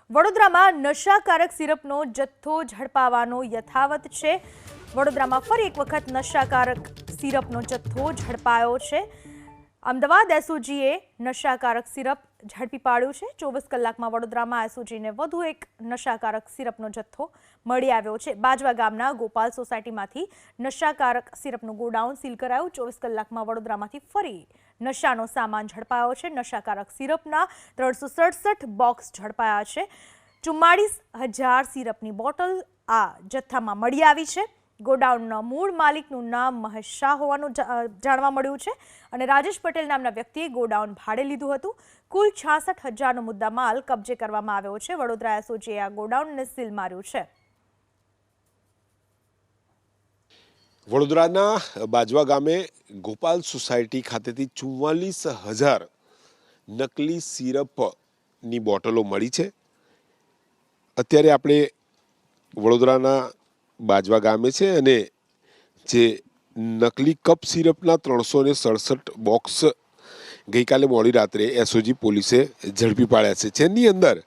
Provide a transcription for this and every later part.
વડોદરામાં નશાકારક સિરપનો જથ્થો ઝડપાવાનો યથાવત છે। વડોદરામાં ફરી એક વખત નશાકારક સિરપનો જથ્થો ઝડપાયો છે। અમદાવાદ એસઓજીએ નશાકારક સિરપ ઝડપી પાડ્યું છે। 24 કલાકમાં વડોદરામાં એસઓજીને વધુ એક નશાકારક સિરપનો જથ્થો મળી આવ્યો છે। બાજવા ગામના ગોપાલ સોસાયટીમાંથી નશાકારક સિરપનું ગોડાઉન સીલ કરાયું। 24 કલાકમાં વડોદરામાંથી ફરી નશાનો સામાન ઝડપાયો છે। નશાકારક સિરપના 367 બોક્સ ઝડપાયા છે। 44,000 સિરપની બોટલ આ જથ્થામાં મળી આવી છે। ગોડાઉનના મૂળ માલિકનું નામ મહેશ શાહ હોવાનું જાણવા મળ્યું છે અને રાજેશ પટેલ નામના વ્યક્તિએ ગોડાઉન ભાડે લીધું હતું। કુલ 66,000નો મુદ્દામાલ કબજે કરવામાં આવ્યો છે। વડોદરા એસઓજીએ આ ગોડાઉનને સીલ માર્યું છે। વડોદરાના બાજવા ગામે ગોપાલ સોસાયટી ખાતેથી 44,000 નકલી સિરપની બોટલો મળી છે। અત્યારે આપણે વડોદરાના બાજવા ગામે છે અને જે નકલી કપ સિરપના 367 બોક્સ ગઈકાલે મોડી રાત્રે એસઓજી પોલીસે ઝડપી પાડ્યા છે, જેની અંદર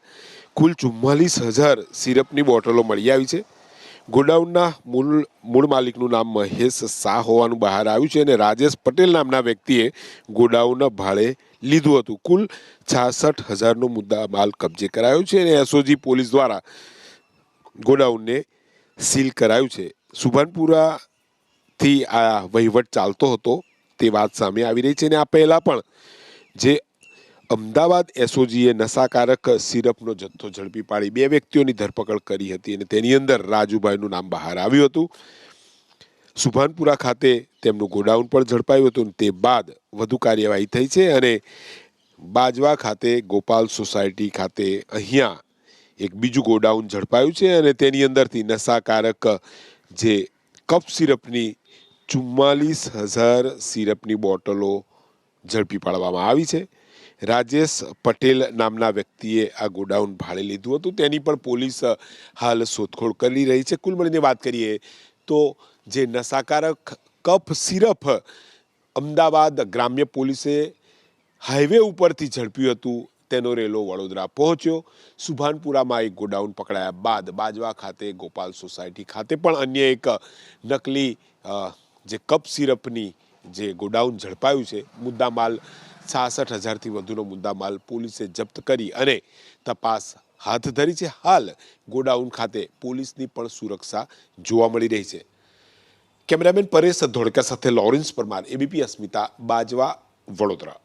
કુલ 44,000 સિરપની બોટલો મળી આવી છે। ગોડાઉનના મૂળ માલિકનું નામ મહેશ શાહ હોવાનું બહાર આવ્યું છે અને રાજેશ પટેલ નામના વ્યક્તિએ ગોડાઉન ભાડે લીધું હતું। કુલ 66,000નો મુદ્દા માલ કબજે કરાયો છે અને એસઓજી પોલીસ દ્વારા ગોડાઉનને સીલ કરાયું છે। સુભાનપુરાથી આ વહીવટ ચાલતો હતો તે વાત સામે આવી રહી છે અને આ પહેલા પણ જે અમદાવાદ એસઓજીએ નશાકારક સિરપનો જથ્થો ઝડપી પાડી 2 વ્યક્તિઓની ધરપકડ કરી હતી અને તેની અંદર રાજુભાઈનું નામ બહાર આવ્યું હતું। સુભાનપુરા ખાતે તેમનું ગોડાઉન પણ ઝડપાયું હતું અને તે બાદ વધુ કાર્યવાહી થઈ છે અને બાજવા ખાતે ગોપાલ સોસાયટી ખાતે અહીંયા એક બીજું ગોડાઉન ઝડપાયું છે અને તેની અંદરથી નશાકારક જે કપ સિરપની 44,000 સિરપની બોટલો ઝડપી પાડવામાં આવી છે। રાજેશ પટેલ નામના વ્યક્તિએ આ ગોડાઉન ભાડે લીધું હતું, તેની પણ પોલીસ હાલ શોધખોળ કરી રહી છે। કુલ મળીને વાત કરીએ તો જે નશાકારક કપ સિરપ અમદાવાદ ગ્રામ્ય પોલીસે હાઈવે ઉપરથી ઝડપ્યું હતું, તેનો રેલો વડોદરા પહોંચ્યો। સુભાનપુરામાં એક ગોડાઉન પકડાયા બાદ બાજવા ખાતે ગોપાલ સોસાયટી ખાતે પણ અન્ય એક નકલી જે કપ સિરપની જે ગોડાઉન ઝડપાયું છે। મુદ્દામાલ 66,000થી વધુનો મુદ્દામાલ પોલીસે જપ્ત કરી અને તપાસ હાથ ધરી છે। હાલ ગોડાઉન ખાતે પોલીસની પણ સુરક્ષા જોવા મળી રહી છે। કેમેરામેન પરેશ ધોળકા સાથે લોરેન્સ પરમાર, એબીપી અસ્મિતા, બાજવા, વડોદરા।